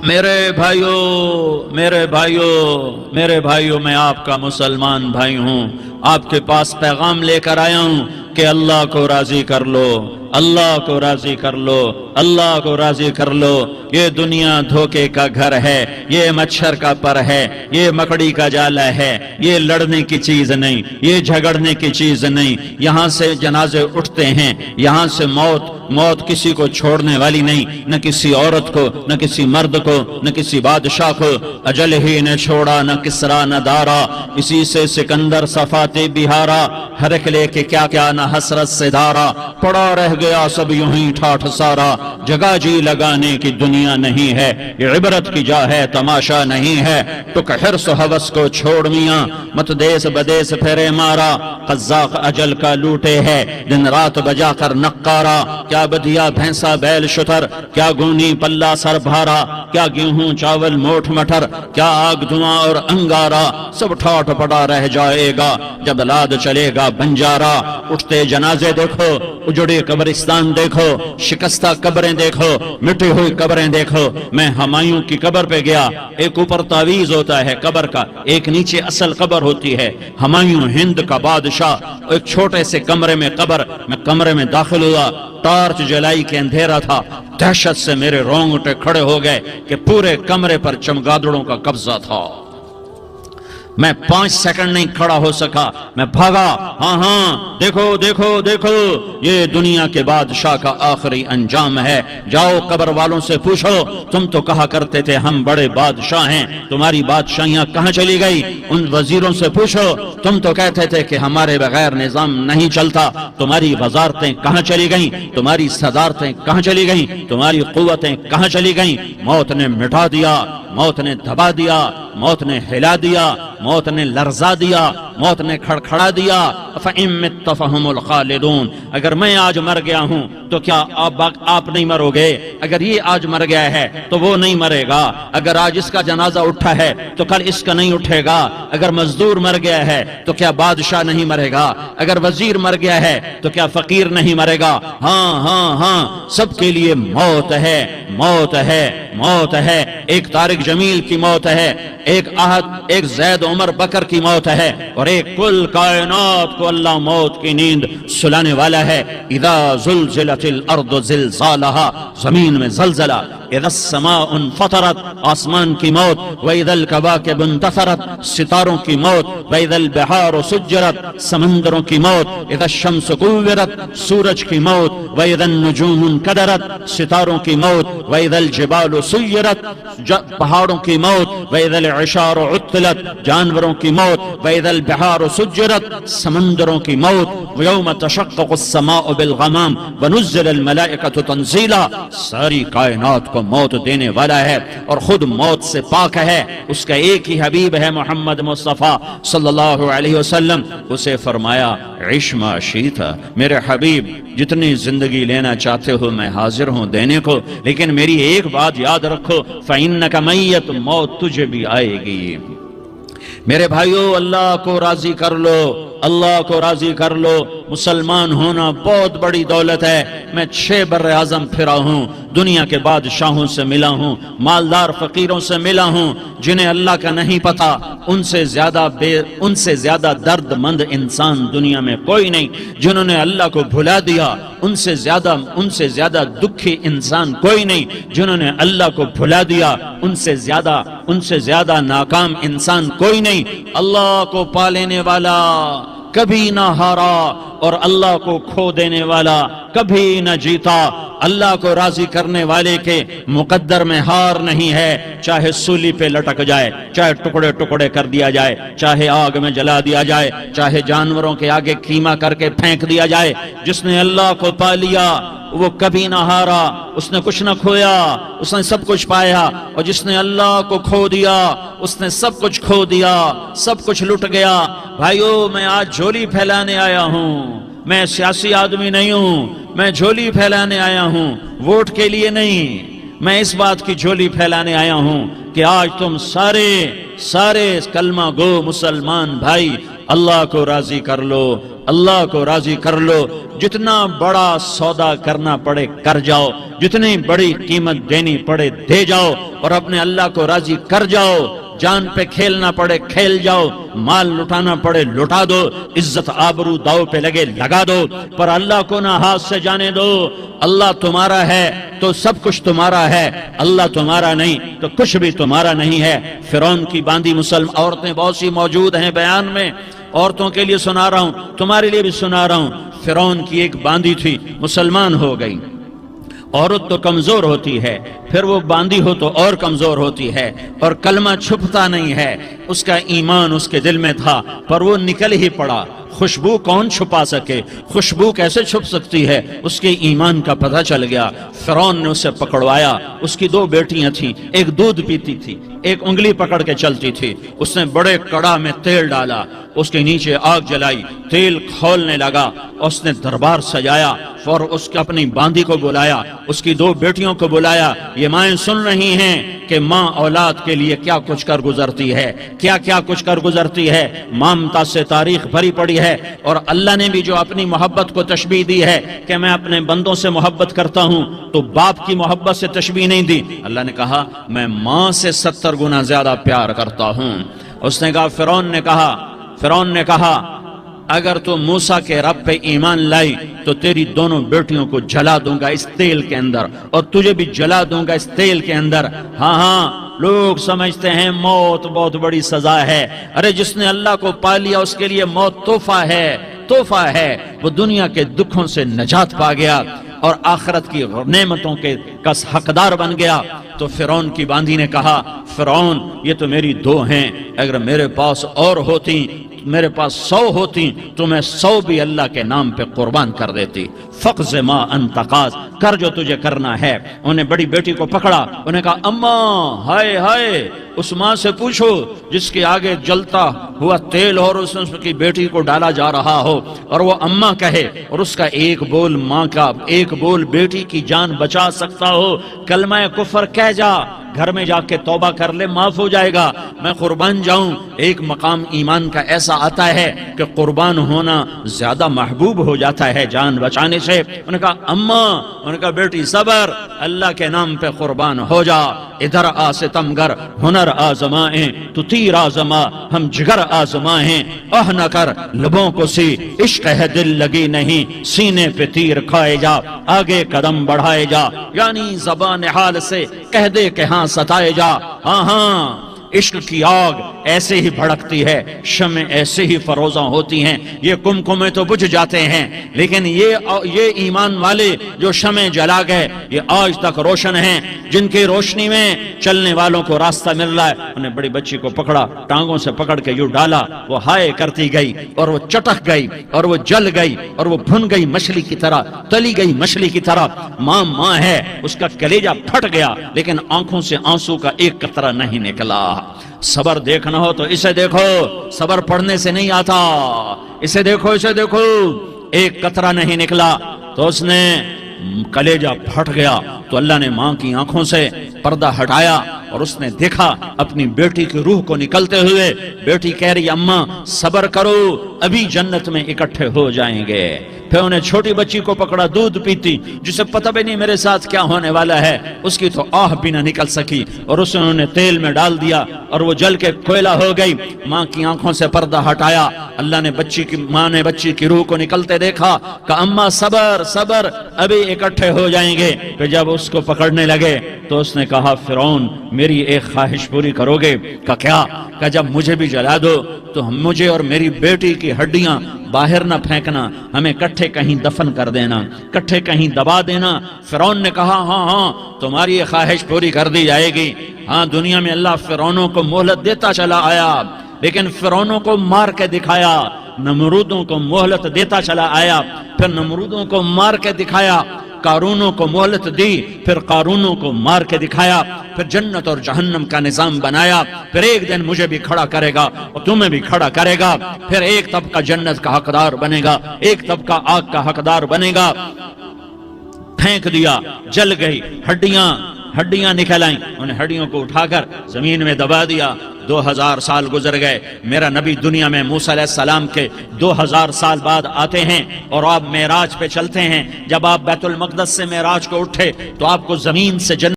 میرے بھائیوں میں آپ کا مسلمان بھائی ہوں، آپ کے پاس پیغام لے کر آیا ہوں کہ اللہ کو راضی کر لو، اللہ کو راضی کر لو، اللہ کو راضی کر لو۔ یہ دنیا دھوکے کا گھر ہے، یہ مچھر کا پر ہے، یہ مکڑی کا جالا ہے، یہ لڑنے کی چیز نہیں، یہ جھگڑنے کی چیز نہیں۔ یہاں سے جنازے اٹھتے ہیں، یہاں سے موت کسی کو چھوڑنے والی نہیں، نہ کسی عورت کو، نہ کسی مرد کو، نہ کسی بادشاہ کو۔ اجل ہی نے چھوڑا نہ کسرا نہ دارا، اسی سے سکندر صفاتے بہارا۔ ہرک لے کے کیا کیا نہ حسرت سے دھارا، پڑا رہ گیا سب یوں ہی ٹھاٹھ سارا۔ جگہ جی لگانے کی دنیا نہیں ہے، یہ عبرت کی جا ہے تماشا نہیں ہے۔ تو کہ حرص و ہوس کو چھوڑ میاں، مت دیس بدیس پھرے مارا۔ قزاق اجل کا لوٹے ہے، دن رات بجا کر نقارا۔ کیا بدیا بھینسا بیل شتر، کیا گونی پلہ سر بھارا، کیا گیہوں چاول موٹھ مٹر، کیا آگ دھواں اور انگارا۔ سب ٹھاٹ پڑا رہ جائے گا جب لاد چلے گا بنجارا۔ اٹھتے جنازے دیکھو، اجڑے قبرستان دیکھو، شکستہ قبریں دیکھو، مٹی ہوئی قبریں دیکھو۔ میں ہمایوں کی قبر پہ گیا، ایک اوپر تعویذ ہوتا ہے قبر کا، ایک نیچے اصل قبر ہوتی ہے۔ ہمایوں ہند کا بادشاہ، ایک چھوٹے سے کمرے میں قبر، میں کمرے میں داخل ہوا، ٹارچ جلائی کے اندھیرا تھا۔ دہشت سے میرے رونگٹے کھڑے ہو گئے کہ پورے کمرے پر چمگادڑوں کا قبضہ تھا۔ میں 5 سیکنڈ نہیں کھڑا ہو سکا، میں بھاگا۔ ہاں دیکھو دیکھو دیکھو، یہ دنیا کے بادشاہ کا آخری انجام ہے۔ جاؤ قبر والوں سے پوچھو، تم تو کہا کرتے تھے ہم بڑے بادشاہ ہیں، تمہاری بادشاہیاں کہاں چلی گئی؟ ان وزیروں سے پوچھو، تم تو کہتے تھے کہ ہمارے بغیر نظام نہیں چلتا، تمہاری وزارتیں کہاں چلی گئیں؟ تمہاری صدارتیں کہاں چلی گئیں؟ تمہاری قوتیں کہاں چلی گئیں؟ موت نے مٹا دیا، موت نے دبا دیا، موت نے ہلا دیا، موت نے لرزا دیا، موت نے کھڑکھڑا دیا۔ فَإِن مِتَّ فَهُمُ الْخَالِدُونَ، اگر میں آج مر گیا ہوں تو کیا آپ نہیں مرو گے؟ اگر یہ آج مر گیا ہے تو وہ نہیں مرے گا۔ اگر آج اس کا جنازہ اٹھا ہے تو کل اس کا نہیں اٹھے گا۔ اگر مزدور مر گیا ہے تو کیا بادشاہ نہیں مرے گا؟ اگر وزیر مر گیا ہے تو کیا فقیر نہیں مرے گا؟ ہاں سب کے لیے موت ہے، موت ہے، موت ہے۔ ایک طارق جمیل کی موت ہے، ایک زید عمر بکر کی موت ہے، اور ایک کل کائنات کو اللہ موت کی نیند سلانے والا ہے۔ اذا زلزلت الارض زلزالها، زمین میں زلزلہ۔ اذا السماء انفطرت، آسمان کی موت۔ واذا الكواكب انتثرت، ستاروں کی موت۔ واذا البحار سجرت، سمندروں کی موت۔ اذا الشمس كورت، سورج کی موت۔ واذا النجوم انكدرت، ستاروں کی موت۔ واذا الجبال سيرت، پہاڑوں کی موت۔ واذا العشار عطلت، جانوروں کی موت۔ واذا البحار سجرت، سمندروں کی موت۔ ويوم تشقق السماء بالغمام ونزل الملائكة تنزيلا، ساری کائنات کو موت دینے والا ہے اور خود موت سے پاک ہے۔ اس کا ایک ہی حبیب ہے محمد مصطفیٰ صلی اللہ علیہ وسلم۔ اسے فرمایا عش ما شئت، میرے حبیب جتنی زندگی لینا چاہتے ہو میں حاضر ہوں دینے کو، لیکن میری ایک بات یاد رکھو، فَإِنَّكَ مَيَّتٌ، موت تجھے بھی آئے گی۔ میرے بھائیو، اللہ کو راضی کر لو، اللہ کو راضی کر لو۔ مسلمان ہونا بہت بڑی دولت ہے۔ میں 6 بر اعظم پھرا ہوں، دنیا کے بادشاہوں سے ملا ہوں، مالدار فقیروں سے ملا ہوں، جنہیں اللہ کا نہیں پتا۔ ان سے زیادہ درد مند انسان دنیا میں کوئی نہیں۔ جنہوں نے اللہ کو بھلا دیا، ان سے زیادہ دکھی انسان کوئی نہیں۔ جنہوں نے اللہ کو بھلا دیا، ان سے زیادہ ناکام انسان کوئی نہیں۔ اللہ کو پا لینے والا کبھی نہ ہارا، اور اللہ کو کھو دینے والا کبھی نہ جیتا۔ اللہ کو راضی کرنے والے کے مقدر میں ہار نہیں ہے، چاہے سولی پہ لٹک جائے، چاہے ٹکڑے ٹکڑے کر دیا جائے، چاہے آگ میں جلا دیا جائے، چاہے جانوروں کے آگے کیما کر کے پھینک دیا جائے۔ جس نے اللہ کو پا لیا وہ کبھی نہ ہارا، اس نے کچھ نہ کھویا، اس نے سب کچھ پایا۔ اور جس نے اللہ کو کھو دیا اس نے سب کچھ کھو دیا، سب کچھ لٹ گیا۔ بھائیو، میں آج جھولی پھیلانے آیا ہوں، میں سیاسی آدمی نہیں ہوں، میں جھولی پھیلانے آیا ہوں، ووٹ کے لیے نہیں۔ میں اس بات کی جھولی پھیلانے آیا ہوں کہ آج تم سارے کلمہ گو مسلمان بھائی اللہ کو راضی کر لو، اللہ کو راضی کر لو، جتنا بڑا سودا کرنا پڑے کر جاؤ، جتنی بڑی قیمت دینی پڑے دے جاؤ، اور اپنے اللہ کو راضی کر جاؤ، جان پہ کھیلنا پڑے کھیل جاؤ، مال لٹانا پڑے لٹا دو، عزت آبرو داؤ پہ لگے لگا دو، پر اللہ کو نہ ہاتھ سے جانے دو۔ اللہ تمہارا ہے تو سب کچھ تمہارا ہے، اللہ تمہارا نہیں تو کچھ بھی تمہارا نہیں ہے۔ فرعون کی باندھی مسلم عورتیں بہت سی موجود ہیں بیان میں، عورتوں کے لیے سنا رہا ہوں، تمہارے لیے بھی سنا رہا ہوں۔ فرعون کی ایک باندھی تھی، مسلمان ہو گئی۔ عورت تو کمزور ہوتی ہے، پھر وہ باندھی ہو تو اور کمزور ہوتی ہے، اور کلمہ چھپتا نہیں ہے۔ اس کا ایمان اس کے دل میں تھا، پر وہ نکل ہی پڑا۔ خوشبو کون چھپا سکے؟ خوشبو کیسے چھپ سکتی ہے؟ اس کے ایمان کا پتہ چل گیا۔ فرعون نے اسے پکڑوایا۔ اس کی دو بیٹیاں تھیں، ایک دودھ پیتی تھی، ایک انگلی پکڑ کے چلتی تھی۔ اس نے بڑے کڑا میں تیل ڈالا، اس کے نیچے آگ جلائی، تیل کھولنے لگا، اس نے دربار سجایا، اور اس کے اپنی باندھی کو بلایا، اس کی دو بیٹیوں کو بلایا۔ یہ مائیں سن رہی ہیں کہ ماں اولاد کے لیے کیا کچھ کر گزرتی ہے، کیا کیا کچھ کر گزرتی ہے۔ مامتا سے تاریخ بھری پڑی ہے، اور اللہ نے بھی جو اپنی محبت کو تشبیہ دی ہے کہ میں اپنے بندوں سے محبت کرتا ہوں، تو باپ کی محبت سے تشبیہ نہیں دی۔ اللہ نے کہا میں ماں سے 70 گنا زیادہ پیار کرتا ہوں۔ اس نے کہا فرعون نے کہا اگر تو موسیٰ کے رب پہ ایمان لائی تو تیری دونوں بیٹیوں کو جلا دوں گا اس تیل کے اندر، اور تجھے بھی جلا دوں گا اس تیل کے اندر۔ ہاں لوگ سمجھتے ہیں موت بہت بڑی سزا ہے۔ ارے جس نے اللہ کو پا لیا اس کے لیے موت تحفہ ہے۔ وہ دنیا کے دکھوں سے نجات پا گیا اور آخرت کی نعمتوں کے کس حقدار بن گیا۔ تو فرعون کی باندھی نے کہا فرعون یہ تو میری دو ہیں، اگر میرے پاس اور ہوتی، میرے پاس 100 ہوتی تو میں 100 بھی اللہ کے نام پہ قربان کر دیتی۔ فقض ما انت قاض، کر جو تجھے کرنا ہے۔ انہیں بڑی بیٹی کو پکڑا، انہیں کہا اماں ہائے ہائے، اس ماں سے پوچھو جس کے آگے جلتا ہوا تیل اور اس کی بیٹی کو ڈالا جا رہا ہو، اور وہ اماں کہے، اور اس کا ایک بول ماں کا، ایک بول بیٹی کی جان بچا سکتا ہو، کلمہ کفر کہہ جا، گھر میں جا کے توبہ کر لے، معاف ہو جائے گا، میں قربان جاؤں۔ ایک مقام ایمان کا ایسا آتا ہے کہ قربان ہونا زیادہ محبوب ہو جاتا ہے جان بچانے سے۔ انہوں نے کہا اماں، انہوں نے کہا بیٹی صبر، اللہ کے نام پہ قربان ہو جا۔ ادھر آ ستمگر ہنر آزمائیں، تو تیر آزما ہم جگر آزمائیں، آہ نہ کر لبوں کو سی عشق ہے دل لگی نہیں، سینے پہ تیر کھائے جا، آگے قدم بڑھائے جا، یعنی زبان حال سے کہہ دے کہ ہاں ستائے جا۔ ہاں عشق کی آگ ایسے ہی بھڑکتی ہے، شمع ایسے ہی فروزاں ہوتی ہیں، یہ کمکمے تو بجھ جاتے ہیں، لیکن یہ ایمان والے جو شمع جلا گئے یہ آج تک روشن ہیں، جن کی روشنی میں چلنے والوں کو راستہ مل رہا ہے۔ انہیں بڑی بچی کو پکڑا، ٹانگوں سے پکڑ کے یوں ڈالا، وہ ہائے کرتی گئی اور وہ چٹک گئی اور وہ جل گئی اور وہ بھن گئی مچھلی کی طرح، تلی گئی مچھلی کی طرح۔ ماں ہے، اس کا کلیجہ پھٹ گیا، لیکن آنکھوں سے آنسو کا ایک قطرہ نہیں نکلا۔ صبر دیکھنا ہو تو اسے دیکھو، صبر پڑھنے سے نہیں آتا، اسے دیکھو ایک قطرہ نہیں نکلا تو اس نے کلیجہ پھٹ گیا۔ تو اللہ نے ماں کی آنکھوں سے پردہ ہٹایا اور اس نے دیکھا اپنی بیٹی کی روح کو نکلتے ہوئے۔ بیٹی کہہ رہی اماں صبر کرو، ابھی جنت میں اکٹھے ہو جائیں گے۔ پھر انہیں چھوٹی بچی کو پکڑا، دودھ پیتی، جسے پتہ بھی نہیں میرے ساتھ کیا ہونے والا ہے، اس کی تو آہ بھی نہ نکل سکی، اور اسے انہوں نے تیل میں ڈال دیا اور وہ جل کے کوئلہ ہو گئی۔ ماں کی آنکھوں سے پردہ ہٹایا، اللہ نے ماں نے بچی کی روح کو نکلتے دیکھا کہ اماں صبر ابھی اکٹھے ہو جائیں گے۔ پھر جب اس کو پکڑنے لگے تو اس نے کہا فرعون میری ایک خواہش پوری کرو گے؟ کہ کیا؟ کہ جب مجھے بھی جلا دو تو مجھے اور میری بیٹی کی ہڈیاں باہر نہ پھینکنا، ہمیں کٹھے کہیں دفن کر دینا، کٹھے کہیں دبا دینا۔ فرعون نے کہا ہاں تمہاری یہ خواہش پوری کر دی جائے گی۔ ہاں دنیا میں اللہ فرعونوں کو مہلت دیتا چلا آیا، لیکن فرعونوں کو مار کے دکھایا، نمرودوں کو مہلت دیتا چلا آیا، پھر نمرودوں کو مار کے دکھایا، قارونوں کو مہلت دی، پھر قارونوں کو مار کے دکھایا، پھر جنت اور جہنم کا نظام بنایا۔ پھر ایک دن مجھے بھی کھڑا کرے گا اور تمہیں بھی کھڑا کرے گا، پھر ایک طبقہ جنت کا حقدار بنے گا، ایک طبقہ آگ کا حقدار بنے گا۔ پھینک دیا، جل گئی ہڈیاں، ہڈیاں نکل آئیں، ان ہڈیوں کو اٹھا کر زمین میں دبا دیا۔ 2000 سال گزر گئے، میرا نبی دنیا میں موسیٰ علیہ السلام کے 2000 سال بعد آتے ہیں اور آپ معراج پہ چلتے ہیں۔ جب آپ بیت المقدس سے معراج کو اٹھے تو آپ کو زمین سے جنت